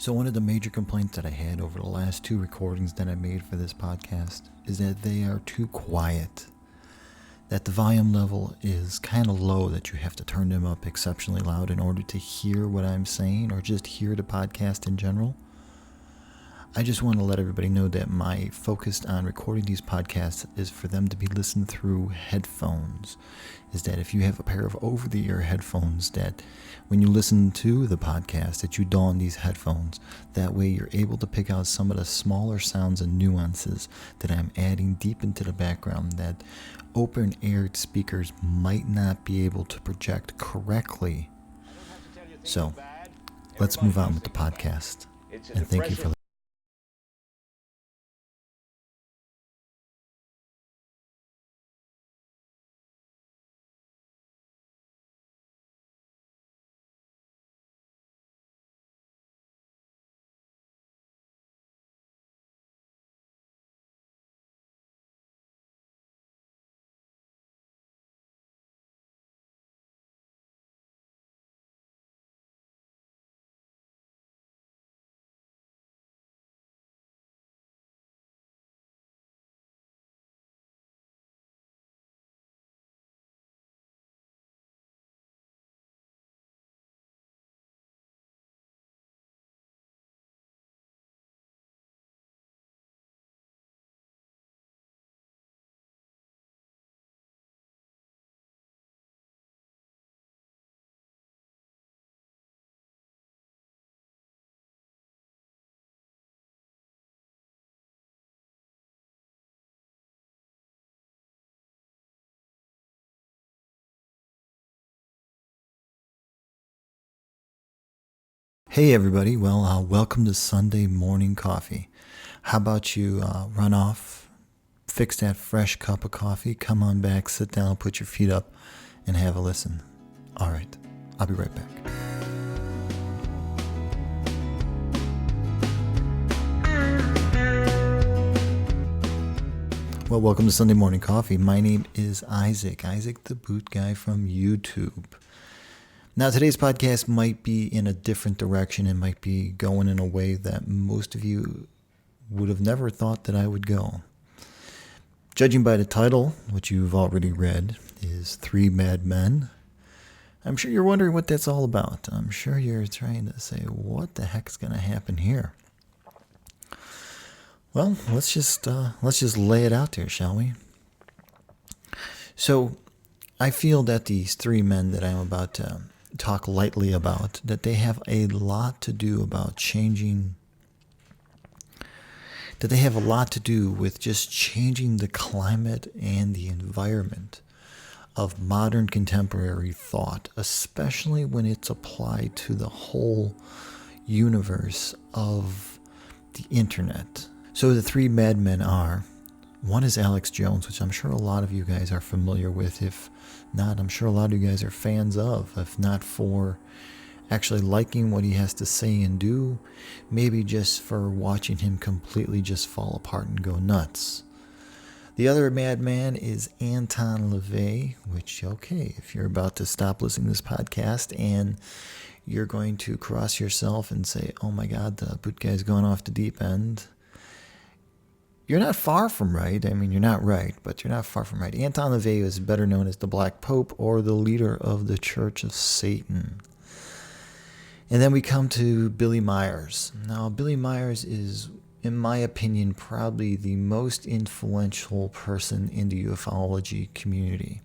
So one of the major complaints that I had over the last two recordings that I made for this podcast is that they are too quiet. That the volume level is kind of low, that you have to turn them up exceptionally loud in order to hear what I'm saying or just hear the podcast in general. I just want to let everybody know that my focus on recording these podcasts is for them to be listened through headphones. Is that if you have a pair of over-the-ear headphones, that when you listen to the podcast, that you don these headphones. That way you're able to pick out some of the smaller sounds and nuances that I'm adding deep into the background that open-eared speakers might not be able to project correctly. So, let's move on with the podcast. And thank you for listening. Hey everybody, welcome to Sunday morning coffee. How about you run off, fix that fresh cup of coffee, come on back, sit down, put your feet up, and have a listen. All right, I'll be right back. Well, welcome to Sunday morning coffee. My name is Isaac the boot guy from YouTube. Now, today's podcast might be in a different direction and might be going in a way that most of you would have never thought that I would go. Judging by the title, which you've already read, is Three Madmen. I'm sure you're wondering what that's all about. I'm sure you're trying to say, what the heck's going to happen here? Well, let's just lay it out there, shall we? So, I feel that these three men that I'm about to talk lightly about, that they have a lot to do about changing, that they have a lot to do with just changing the climate and the environment of modern contemporary thought, especially when it's applied to the whole universe of the internet. So the three madmen are, one is Alex Jones, which I'm sure a lot of you guys are familiar with. If not, I'm sure a lot of you guys are fans of, if not for actually liking what he has to say and do, maybe just for watching him completely just fall apart and go nuts. The other madman is Anton LaVey, which, okay, if you're about to stop listening to this podcast and you're going to cross yourself and say, oh my God, the boot guy's going off the deep end, you're not far from right. I mean, you're not right, but you're not far from right. Anton LaVey is better known as the Black Pope or the leader of the Church of Satan. And then we come to Billy Meyers. Now, Billy Meyers is, in my opinion, probably the most influential person in the ufology community,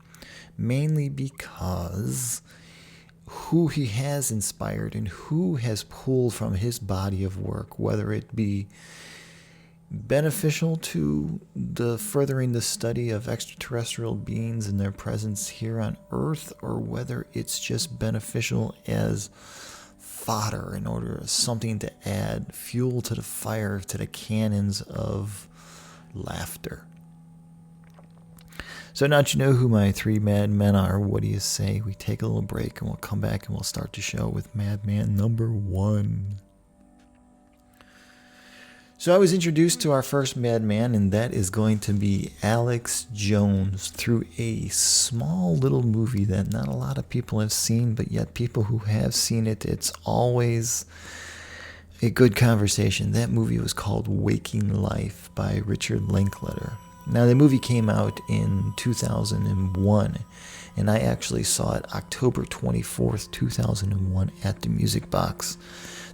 mainly because who he has inspired and who has pulled from his body of work, whether it be beneficial to the furthering the study of extraterrestrial beings and their presence here on Earth, or whether it's just beneficial as fodder in order something to add fuel to the fire, to the cannons of laughter. So now that you know who my three madmen are, what do you say we take a little break and we'll come back and we'll start the show with madman number 1. So I was introduced to our first madman, and that is going to be Alex Jones, through a small little movie that not a lot of people have seen, but yet people who have seen it, it's always a good conversation. That movie was called Waking Life by Richard Linklater. Now, the movie came out in 2001, and I actually saw it October 24th, 2001 at the Music Box.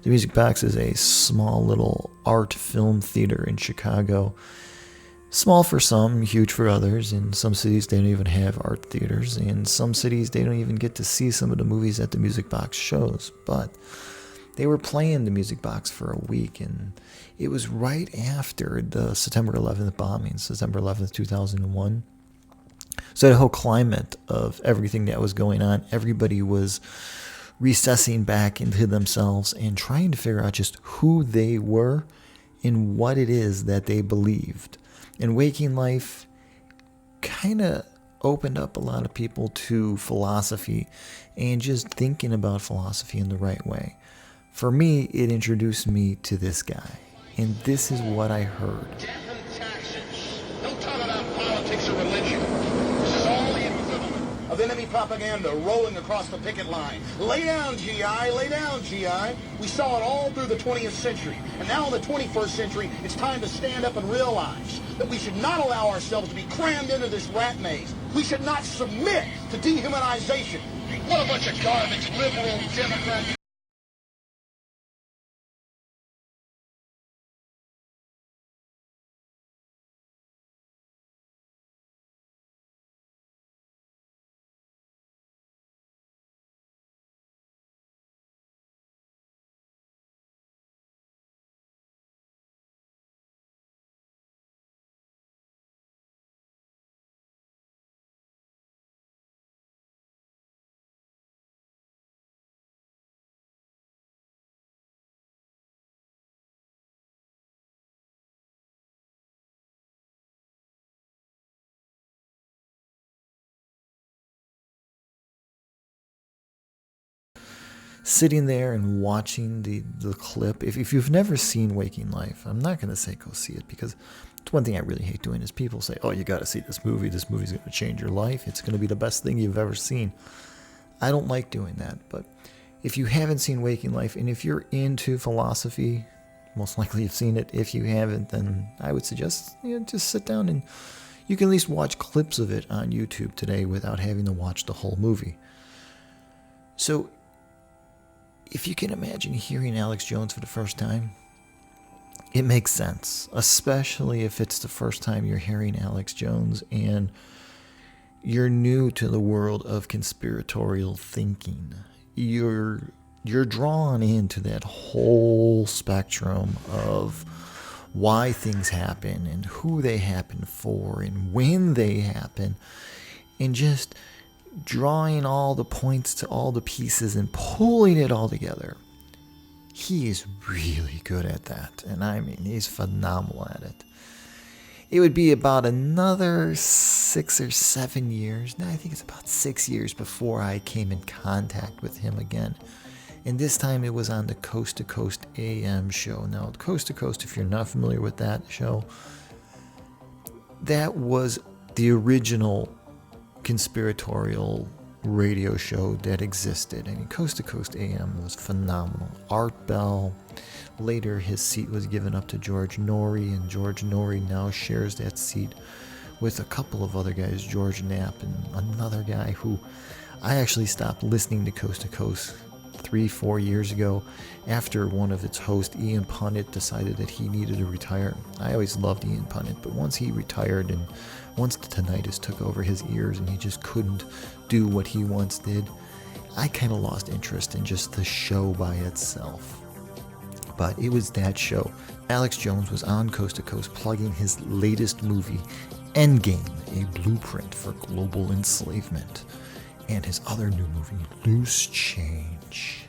The Music Box is a small little art film theater in Chicago. Small for some, huge for others. In some cities, they don't even have art theaters. In some cities, they don't even get to see some of the movies that the Music Box shows. But they were playing the Music Box for a week, and it was right after the September 11th bombing, September 11th, 2001. So the whole climate of everything that was going on, everybody was recessing back into themselves and trying to figure out just who they were and what it is that they believed. And Waking Life kind of opened up a lot of people to philosophy and just thinking about philosophy in the right way. For me, it introduced me to this guy, and this is what I heard. Death and taxes. Don't talk about politics or religion. This is all the equivalent of enemy propaganda rolling across the picket line. Lay down, GI. Lay down, GI. We saw it all through the 20th century. And now in the 21st century, it's time to stand up and realize that we should not allow ourselves to be crammed into this rat maze. We should not submit to dehumanization. What a bunch of garbage, liberal, Democrat. Sitting there and watching the clip. If you've never seen Waking Life, I'm not going to say go see it, because it's one thing I really hate doing is people say, oh, you got to see this movie. This movie's going to change your life. It's going to be the best thing you've ever seen. I don't like doing that. But if you haven't seen Waking Life, and if you're into philosophy, most likely you've seen it. If you haven't, then I would suggest just sit down and you can at least watch clips of it on YouTube today without having to watch the whole movie. So if you can imagine hearing Alex Jones for the first time, it makes sense, especially if it's the first time you're hearing Alex Jones and you're new to the world of conspiratorial thinking. You're drawn into that whole spectrum of why things happen and who they happen for and when they happen, and just drawing all the points to all the pieces and pulling it all together. He is really good at that, and I mean, he's phenomenal at it. It would be about another 6 or 7 years, no, I think it's about 6 years before I came in contact with him again. And this time it was on the Coast to Coast AM show. Now, Coast to Coast, if you're not familiar with that show, that was the original conspiratorial radio show that existed. I mean, Coast to Coast AM was phenomenal. Art Bell, later his seat was given up to George Norrie, and George Norrie now shares that seat with a couple of other guys, George Knapp and another guy who I actually stopped listening to Coast 3-4 years ago after one of its hosts, Ian Punnett, decided that he needed to retire. I always loved Ian Punnett, but once he retired and once the tinnitus took over his ears and he just couldn't do what he once did, I kind of lost interest in just the show by itself. But it was that show. Alex Jones was on Coast to Coast plugging his latest movie, Endgame, a blueprint for global enslavement, and his other new movie, Loose Change.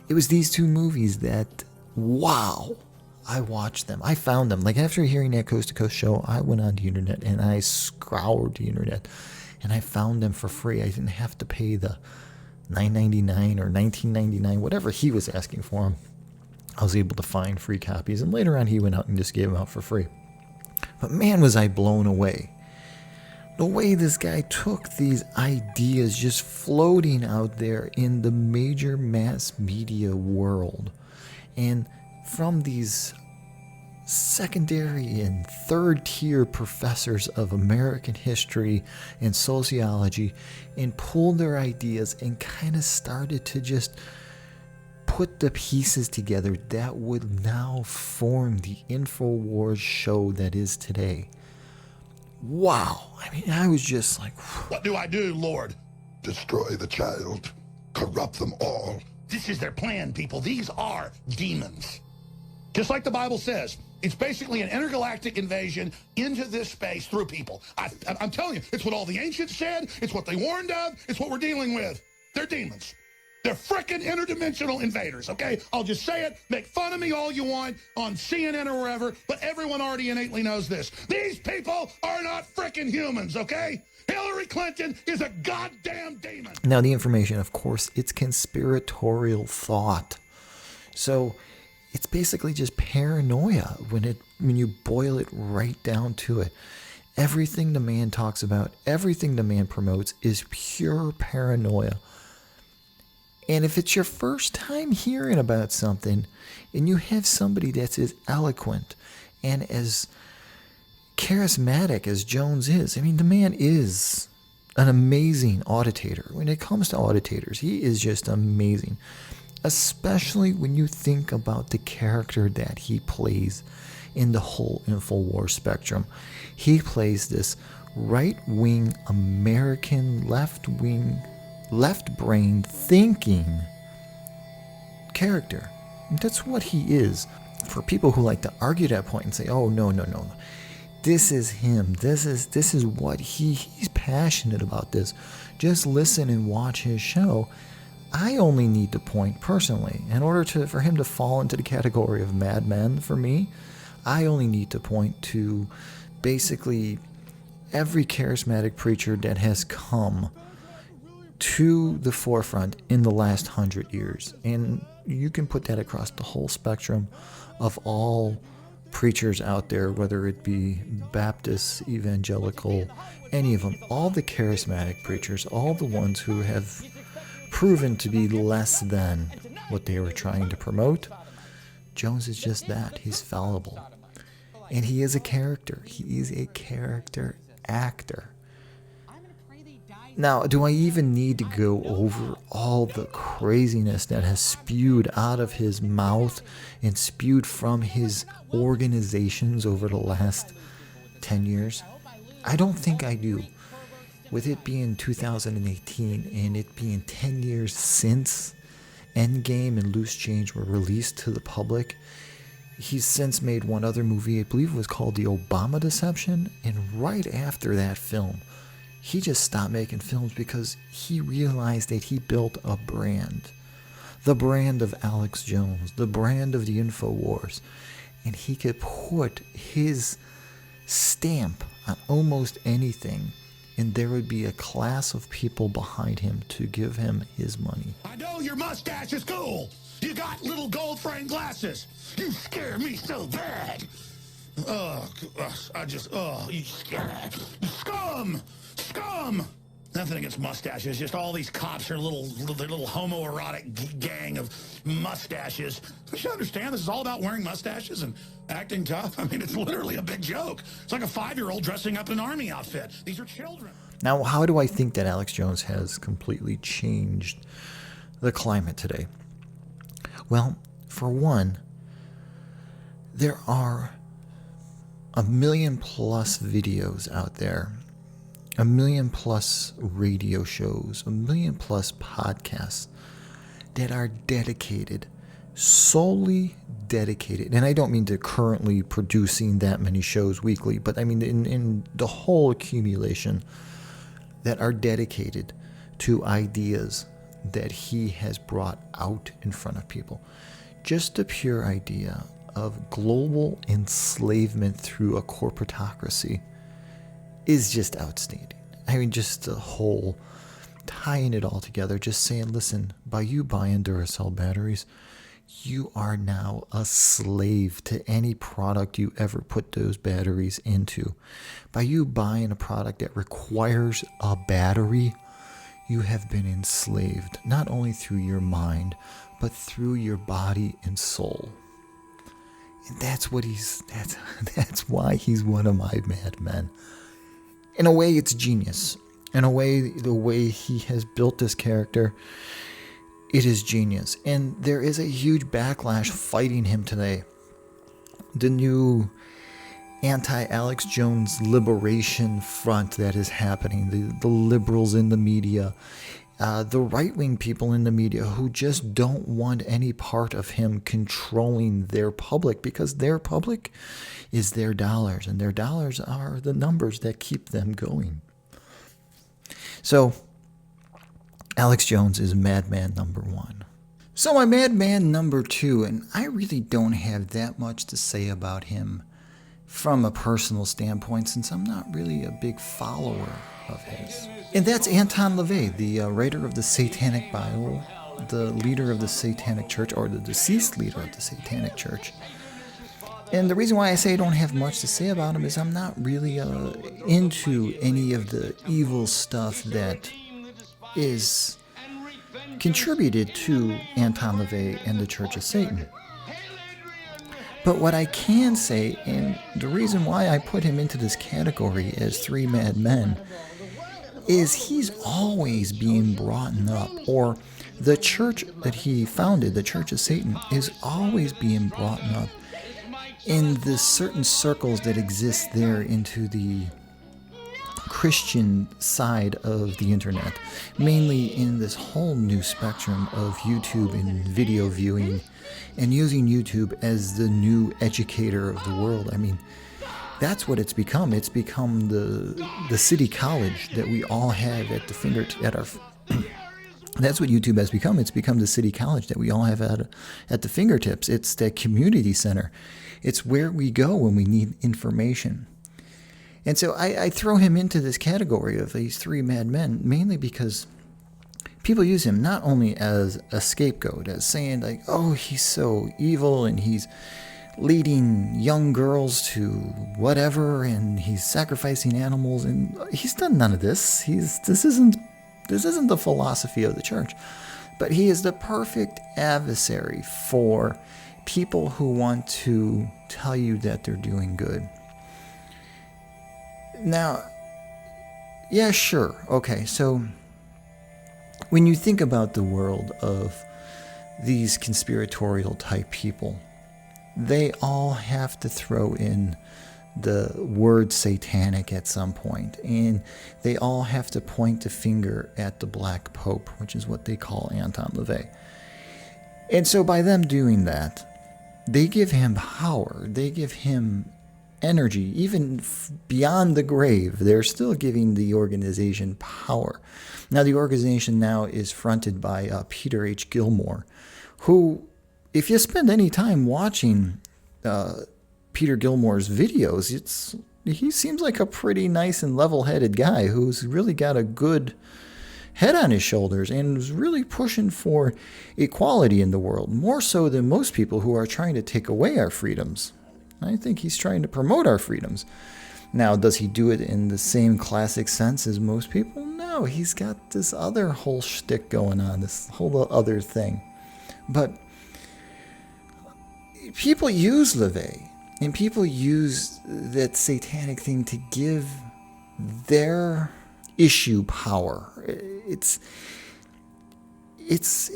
It was these two movies that, wow, I watched them. I found them. Like, after hearing that Coast to Coast show, I went on the internet and I scoured the internet and I found them for free. I didn't have to pay the $9.99 or $19.99, whatever he was asking for them. I was able to find free copies, and later on he went out and just gave them out for free. But man, was I blown away. The way this guy took these ideas just floating out there in the major mass media world and from these secondary and third tier professors of American history and sociology and pulled their ideas and kind of started to just put the pieces together that would now form the InfoWars show that is today. Wow. I mean, I was just like, What do I do, Lord? Destroy the child. Corrupt them all. This is their plan, people. These are demons. Just like the Bible says, it's basically an intergalactic invasion into this space through people. I'm telling you, it's what all the ancients said. It's what they warned of. It's what we're dealing with. They're demons. They're frickin' interdimensional invaders, okay? I'll just say it. Make fun of me all you want on CNN or wherever, but everyone already innately knows this. These people are not frickin' humans, okay? Hillary Clinton is a goddamn demon. Now, the information, of course, it's conspiratorial thought. So it's basically just paranoia when you boil it right down to it. Everything the man talks about, everything the man promotes is pure paranoia. And if it's your first time hearing about something and you have somebody that's as eloquent and as charismatic as Jones is, I mean, the man is an amazing auditator. When it comes to auditators, he is just amazing, especially when you think about the character that he plays in the whole InfoWars spectrum. He plays this right-wing American left-brain thinking character. That's what he is. For people who like to argue that point and say, oh, no. This is him. This is what he's passionate about this. Just listen and watch his show. I only need to point personally. In order for him to fall into the category of madmen for me, I only need to point to basically every charismatic preacher that has come to the forefront in the last 100 years. And you can put that across the whole spectrum of all preachers out there, whether it be Baptist, evangelical, any of them, all the charismatic preachers, all the ones who have proven to be less than what they were trying to promote. Jones is just that. He's fallible. And he is a character. He is a character actor. Now, do I even need to go over all the craziness that has spewed out of his mouth and spewed from his organizations over the last 10 years? I don't think I do. With it being 2018 and it being 10 years since Endgame and Loose Change were released to the public, he's since made one other movie, I believe it was called The Obama Deception, and right after that film, he just stopped making films because he realized that he built a brand. The brand of Alex Jones, the brand of the InfoWars, and he could put his stamp on almost anything, and there would be a class of people behind him to give him his money. I know your mustache is cool. You got little gold frame glasses. You scare me so bad. You scum! Scum! Nothing against mustaches, just all these cops are a little homoerotic gang of mustaches. You should understand this is all about wearing mustaches and acting tough. I mean, it's literally a big joke. It's like a 5-year-old dressing up in an army outfit. These are children. Now, how do I think that Alex Jones has completely changed the climate today? Well, for one, there are 1 million plus videos out there, 1 million plus radio shows, 1 million plus podcasts that are solely dedicated, and I don't mean to currently producing that many shows weekly, but I mean in the whole accumulation that are dedicated to ideas that he has brought out in front of people. Just the pure idea of global enslavement through a corporatocracy is just outstanding. I mean, just the whole tying it all together, just saying, listen, by you buying Duracell batteries, you are now a slave to any product you ever put those batteries into. By you buying a product that requires a battery, you have been enslaved, not only through your mind, but through your body and soul. And that's why he's one of my madmen. In a way, it's genius. In a way, the way he has built this character, it is genius. And there is a huge backlash fighting him today. The new anti-Alex Jones liberation front that is happening, the liberals in the media, the right-wing people in the media who just don't want any part of him controlling their public, because their public is their dollars, and their dollars are the numbers that keep them going. So, Alex Jones is madman number 1. So my madman number 2, and I really don't have that much to say about him from a personal standpoint, since I'm not really a big follower of his. And that's Anton LaVey, the writer of the Satanic Bible, the leader of the Satanic Church, or the deceased leader of the Satanic Church. And the reason why I say I don't have much to say about him is I'm not really into any of the evil stuff that is contributed to Anton LaVey and the Church of Satan. But what I can say, and the reason why I put him into this category as 3 madmen, is he's always being brought up, or the church that he founded, the Church of Satan, is always being brought up in the certain circles that exist there into the Christian side of the internet, mainly in this whole new spectrum of YouTube and video viewing, and using YouTube as the new educator of the world. I mean, that's what it's become. It's become the city college that we all have at the That's what YouTube has become. It's become the city college that we all have at the fingertips. It's the community center. It's where we go when we need information. And so I throw him into this category of these 3 madmen, mainly because people use him not only as a scapegoat, as saying like, oh, he's so evil and he's leading young girls to whatever, and he's sacrificing animals, and he's done none of this. This isn't the philosophy of the church. But he is the perfect adversary for people who want to tell you that they're doing good. Now, yeah, sure. Okay, so when you think about the world of these conspiratorial type people, they all have to throw in the word satanic at some point, and they all have to point the finger at the Black Pope, which is what they call Anton LaVey. And so by them doing that, they give him power, they give him energy, even beyond the grave. They're still giving the organization power. Now, the organization now is fronted by Peter H. Gilmore, who, if you spend any time watching Peter Gilmore's videos, he seems like a pretty nice and level-headed guy who's really got a good head on his shoulders and is really pushing for equality in the world, more so than most people who are trying to take away our freedoms. I think he's trying to promote our freedoms. Now, does he do it in the same classic sense as most people? No, he's got this other whole shtick going on, this whole other thing. But people use LaVey, and people use that satanic thing to give their issue power.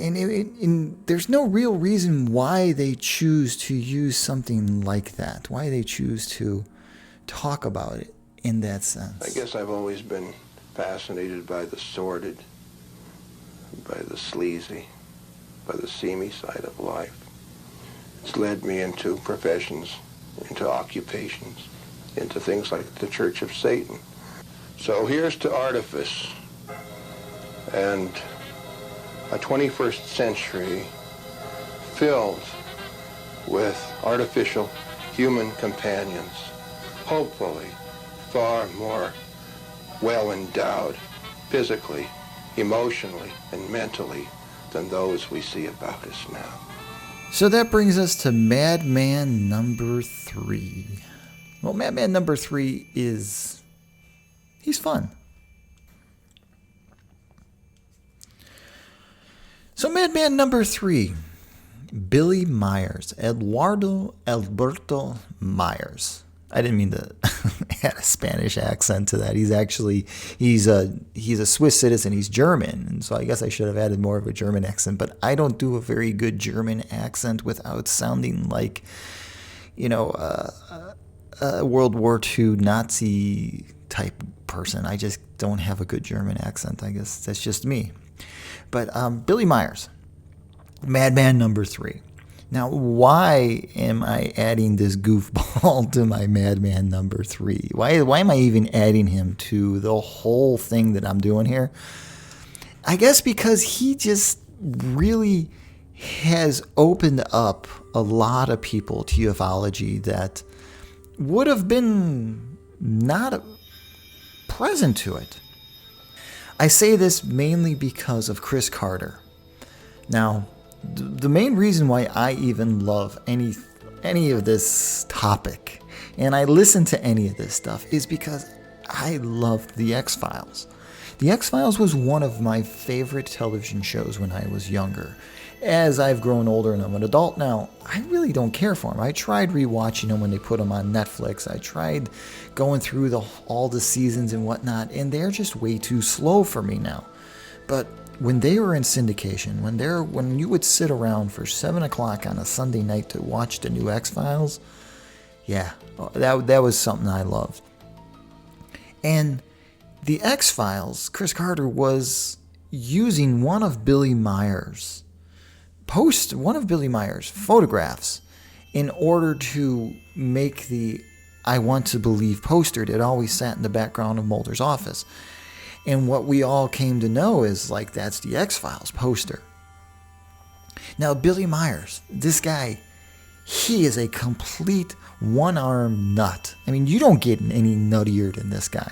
And there's no real reason why they choose to use something like that, why they choose to talk about it in that sense. I guess I've always been fascinated by the sordid, by the sleazy, by the seamy side of life. It's led me into professions, into occupations, into things like the Church of Satan. So here's to artifice and a 21st century filled with artificial human companions, hopefully far more well-endowed physically, emotionally, and mentally than those we see about us now. So that brings us to Madman number 3. Well, Madman number 3 he's fun. So Madman number 3 Billy Meyers, Eduardo Alberto Meyers. I didn't mean to add a Spanish accent to that. He's a Swiss citizen. He's German, and so I guess I should have added more of a German accent. But I don't do a very good German accent without sounding like, a World War II Nazi type person. I just don't have a good German accent. I guess that's just me. But Billy Meyers, Madman number 3. Now, why am I adding this goofball to my Madman number 3? Why am I even adding him to the whole thing that I'm doing here? I guess because he just really has opened up a lot of people to ufology that would have been not present to it. I say this mainly because of Chris Carter. Now, the main reason why I even love any of this topic and I listen to any of this stuff is because I loved The X-Files. The X-Files was one of my favorite television shows when I was younger. As I've grown older and I'm an adult now, I really don't care for them. I tried rewatching them when they put them on Netflix. I tried going through all the seasons and whatnot, and they're just way too slow for me now. But when they were in syndication, when you would sit around for 7 o'clock on a Sunday night to watch the new X-Files, yeah, that was something I loved. And the X-Files, Chris Carter was using one of Billy Meyers' photographs in order to make the I Want to Believe poster that always sat in the background of Mulder's office. And what we all came to know is that's the X-Files poster. Now, Billy Meyers, this guy, he is a complete one-armed nut. I mean, you don't get any nuttier than this guy.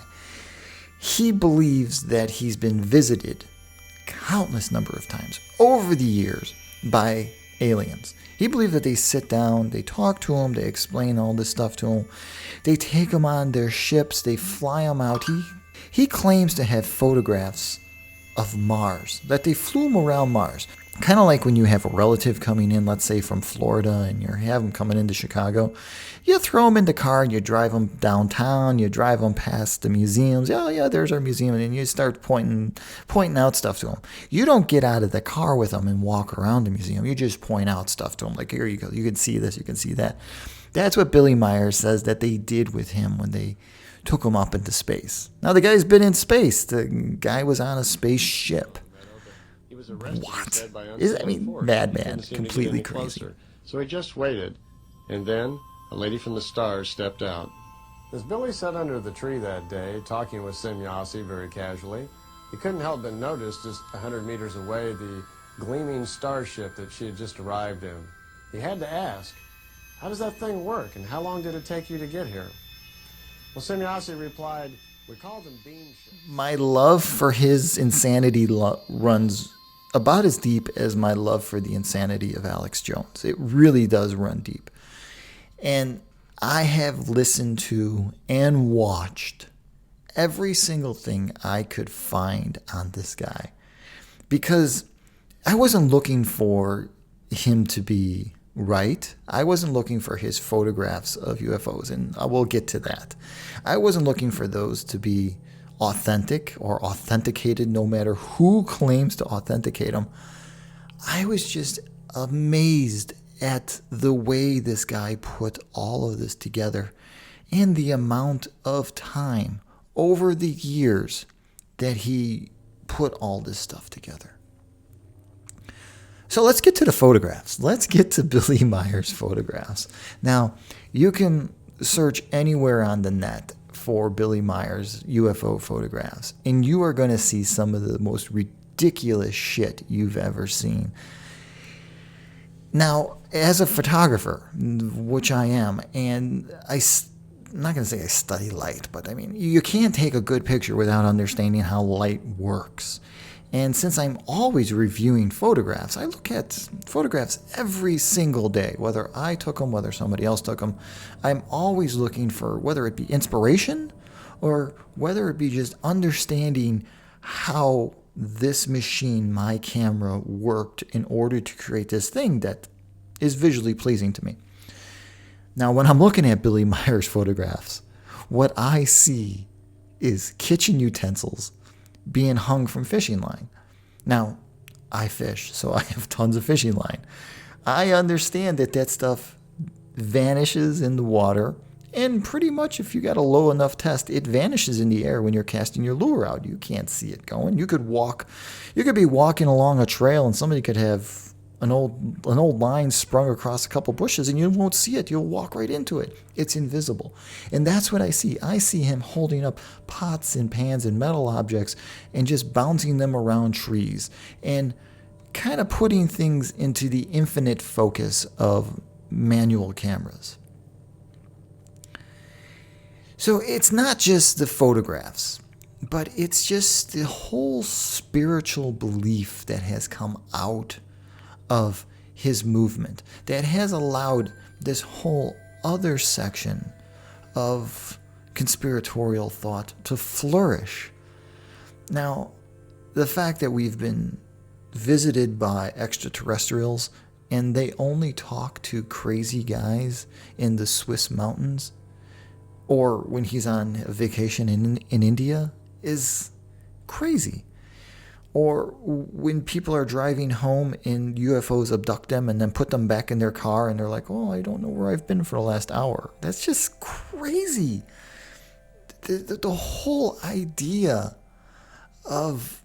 He believes that he's been visited countless number of times over the years by aliens. He believes that they sit down, they talk to him, they explain all this stuff to him. They take him on their ships, they fly him out. He claims to have photographs of Mars, that they flew him around Mars. Kind of like when you have a relative coming in, let's say from Florida, and you have them coming into Chicago. You throw them in the car and you drive them downtown, you drive them past the museums. Oh, yeah, there's our museum. And you start pointing out stuff to them. You don't get out of the car with them and walk around the museum. You just point out stuff to them. Like, here you go. You can see this. You can see that. That's what Billy Meyers says that they did with him when they took him up into space. Now, the guy's been in space. The guy was on a spaceship. What? Madman. Completely crazy. So he just waited, and then a lady from the stars stepped out. As Billy sat under the tree that day, talking with Semyasi very casually, he couldn't help but notice just 100 meters away the gleaming starship that she had just arrived in. He had to ask, how does that thing work, and how long did it take you to get here? Well, Semyasi replied, we call them beam ships. My love for his insanity runs about as deep as my love for the insanity of Alex Jones. It really does run deep. And I have listened to and watched every single thing I could find on this guy, because I wasn't looking for him to be right. I wasn't looking for his photographs of UFOs, and I will get to that. I wasn't looking for those to be authentic or authenticated, no matter who claims to authenticate them. I was just amazed at the way this guy put all of this together and the amount of time over the years that he put all this stuff together. So let's get to the photographs. Let's get to Billy Meyers' photographs. Now, you can search anywhere on the net for Billy Meyers UFO photographs, and you are going to see some of the most ridiculous shit you've ever seen. Now, as a photographer, which I am, and I'm not going to say I study light, but I mean, you can't take a good picture without understanding how light works. And since I'm always reviewing photographs, I look at photographs every single day, whether I took them, whether somebody else took them. I'm always looking for whether it be inspiration or whether it be just understanding how this machine, my camera, worked in order to create this thing that is visually pleasing to me. Now, when I'm looking at Billy Meyers photographs, what I see is kitchen utensils being hung from fishing line. Now, I fish, so I have tons of fishing line. I understand that stuff vanishes in the water, and pretty much if you got a low enough test, it vanishes in the air when you're casting your lure out. You can't see it going. You could be walking along a trail and somebody could have an old line sprung across a couple bushes and you won't see it. You'll walk right into it. It's invisible. And that's what I see. I see him holding up pots and pans and metal objects and just bouncing them around trees and kind of putting things into the infinite focus of manual cameras. So it's not just the photographs, but it's just the whole spiritual belief that has come out of his movement that has allowed this whole other section of conspiratorial thought to flourish. Now, the fact that we've been visited by extraterrestrials and they only talk to crazy guys in the Swiss mountains or when he's on a vacation in India is crazy. Or when people are driving home and UFOs abduct them and then put them back in their car and they're like, oh, I don't know where I've been for the last hour. That's just crazy. The whole idea of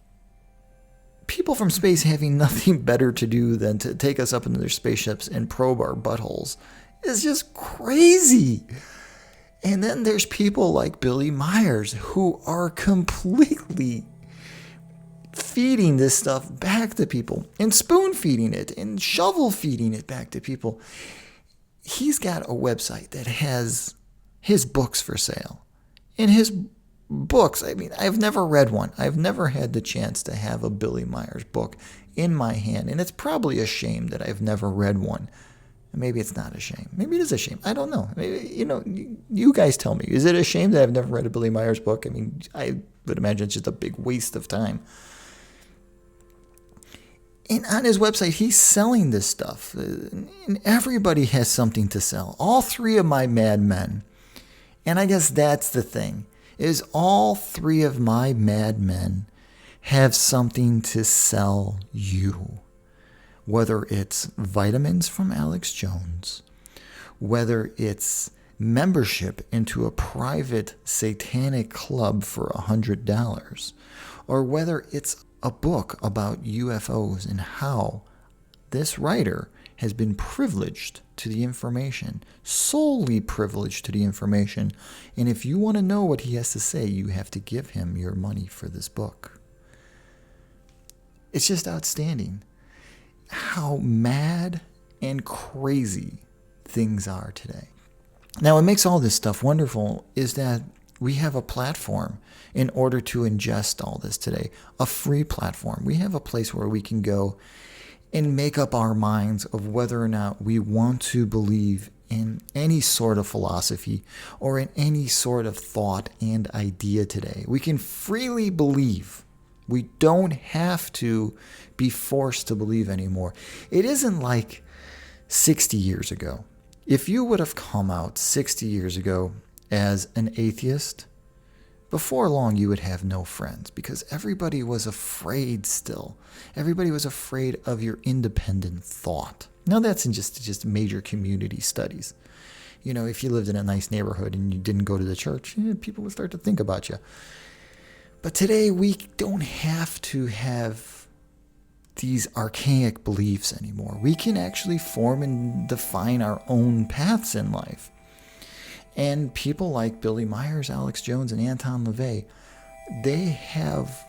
people from space having nothing better to do than to take us up into their spaceships and probe our buttholes is just crazy. And then there's people like Billy Meyers who are completely feeding this stuff back to people and spoon feeding it and shovel feeding it back to people. He's got a website that has his books for sale. And his books, I mean, I've never read one. I've never had the chance to have a Billy Meyers book in my hand. And it's probably a shame that I've never read one. Maybe it's not a shame. Maybe it is a shame. I don't know. Maybe, you guys tell me. Is it a shame that I've never read a Billy Meyers book? I mean, I would imagine it's just a big waste of time. And on his website, he's selling this stuff. And everybody has something to sell. All three of my madmen. And I guess that's the thing, is all three of my madmen have something to sell you. Whether it's vitamins from Alex Jones, whether it's membership into a private satanic club for $100, or whether it's a book about UFOs and how this writer has been privileged to the information, solely privileged to the information. And if you want to know what he has to say, you have to give him your money for this book. It's just outstanding how mad and crazy things are today. Now, what makes all this stuff wonderful is that we have a platform in order to ingest all this today, a free platform. We have a place where we can go and make up our minds of whether or not we want to believe in any sort of philosophy or in any sort of thought and idea today. We can freely believe. We don't have to be forced to believe anymore. It isn't like 60 years ago. If you would have come out 60 years ago as an atheist, before long you would have no friends because everybody was afraid still. Everybody was afraid of your independent thought. Now that's in just major community studies. If you lived in a nice neighborhood and you didn't go to the church, people would start to think about you. But today we don't have to have these archaic beliefs anymore. We can actually form and define our own paths in life. And people like Billy Meyers, Alex Jones, and Anton LaVey, they have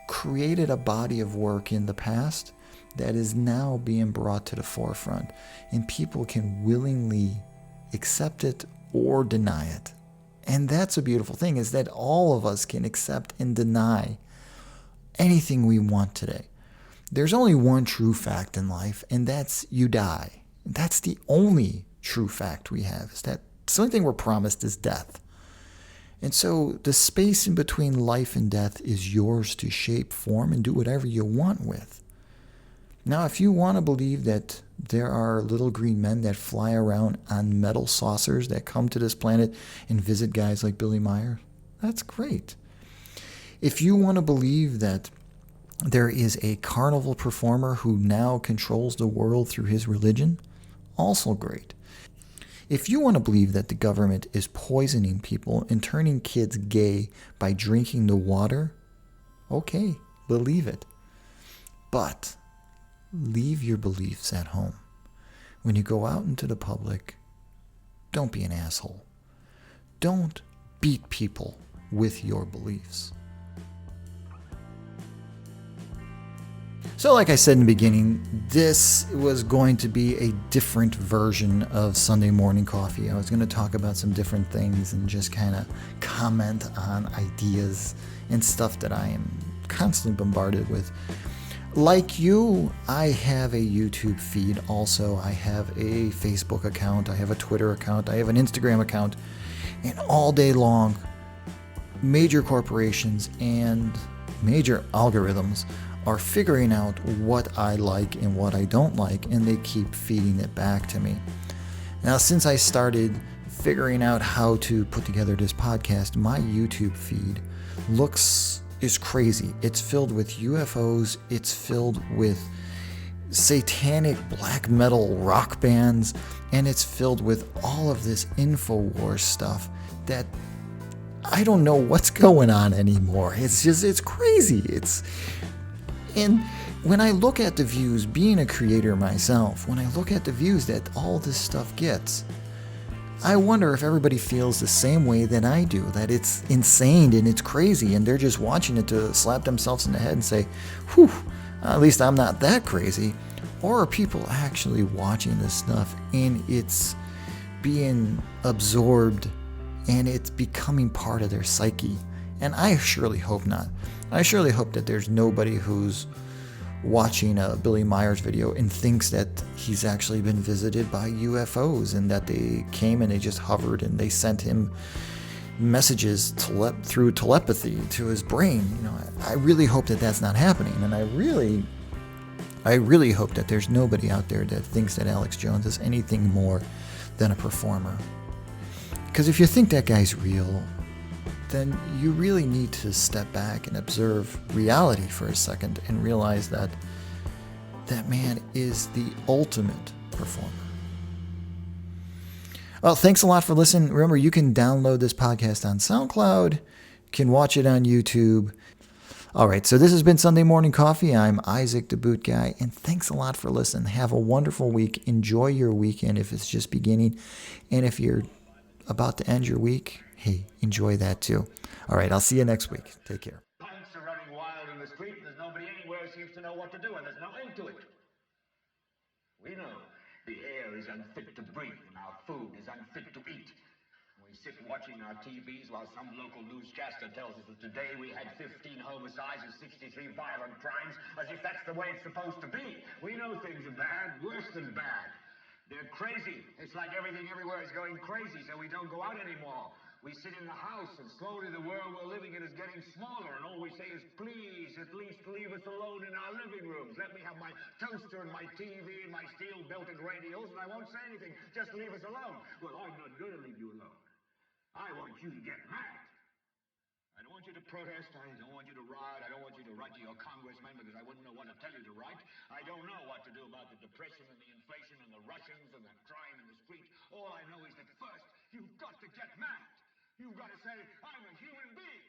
created a body of work in the past that is now being brought to the forefront. And people can willingly accept it or deny it. And that's a beautiful thing, is that all of us can accept and deny anything we want today. There's only one true fact in life, and that's you die. That's the only true fact we have, is that the only thing we're promised is death. And so the space in between life and death is yours to shape, form, and do whatever you want with. Now, if you want to believe that there are little green men that fly around on metal saucers that come to this planet and visit guys like Billy Meyers, that's great. If you want to believe that there is a carnival performer who now controls the world through his religion, also great. If you want to believe that the government is poisoning people and turning kids gay by drinking the water, okay, believe it. But leave your beliefs at home. When you go out into the public, don't be an asshole. Don't beat people with your beliefs. So like I said in the beginning, this was going to be a different version of Sunday Morning Coffee. I was going to talk about some different things and just kind of comment on ideas and stuff that I am constantly bombarded with. Like you, I have a YouTube feed also. I have a Facebook account. I have a Twitter account. I have an Instagram account. And all day long, major corporations and major algorithms are figuring out what I like and what I don't like, and they keep feeding it back to me. Now, since I started figuring out how to put together this podcast, my YouTube feed is crazy. It's filled with UFOs. It's filled with satanic black metal rock bands, and it's filled with all of this InfoWars stuff that I don't know what's going on anymore. It's crazy. And when I look at the views, being a creator myself, when I look at the views that all this stuff gets, I wonder if everybody feels the same way that I do, that it's insane and it's crazy, and they're just watching it to slap themselves in the head and say, whew, at least I'm not that crazy. Or are people actually watching this stuff and it's being absorbed and it's becoming part of their psyche? And I surely hope not. I surely hope that there's nobody who's watching a Billy Meyers video and thinks that he's actually been visited by UFOs and that they came and they just hovered and they sent him messages through telepathy to his brain. I really hope that that's not happening, and I really hope that there's nobody out there that thinks that Alex Jones is anything more than a performer. Because if you think that guy's real, then you really need to step back and observe reality for a second and realize that that man is the ultimate performer. Well, thanks a lot for listening. Remember, you can download this podcast on SoundCloud, you can watch it on YouTube. All right, so this has been Sunday Morning Coffee. I'm Isaac the Boot Guy, and thanks a lot for listening. Have a wonderful week. Enjoy your weekend if it's just beginning, and if you're about to end your week, hey, enjoy that too. All right, I'll see you next week. Take care. Punks are running wild in the street, and there's nobody anywhere who seems to know what to do, and there's no end to it. We know the air is unfit to breathe, and our food is unfit to eat. We sit watching our TVs while some local newscaster tells us that today we had 15 homicides and 63 violent crimes, as if that's the way it's supposed to be. We know things are bad, worse than bad. They're crazy. It's like everything everywhere is going crazy, so we don't go out anymore. We sit in the house, and slowly the world we're living in is getting smaller, and all we say is, please, at least leave us alone in our living rooms. Let me have my toaster and my TV and my steel-belted radios, and I won't say anything. Just leave us alone. Well, I'm not going to leave you alone. I want you to get mad. I don't want you to protest. I don't want you to riot. I don't want you to write to your congressman because I wouldn't know what to tell you to write. I don't know what to do about the depression and the inflation and the Russians and the crime in the street. All I know is that first, you've got to get mad. You've got to say, I'm a human being.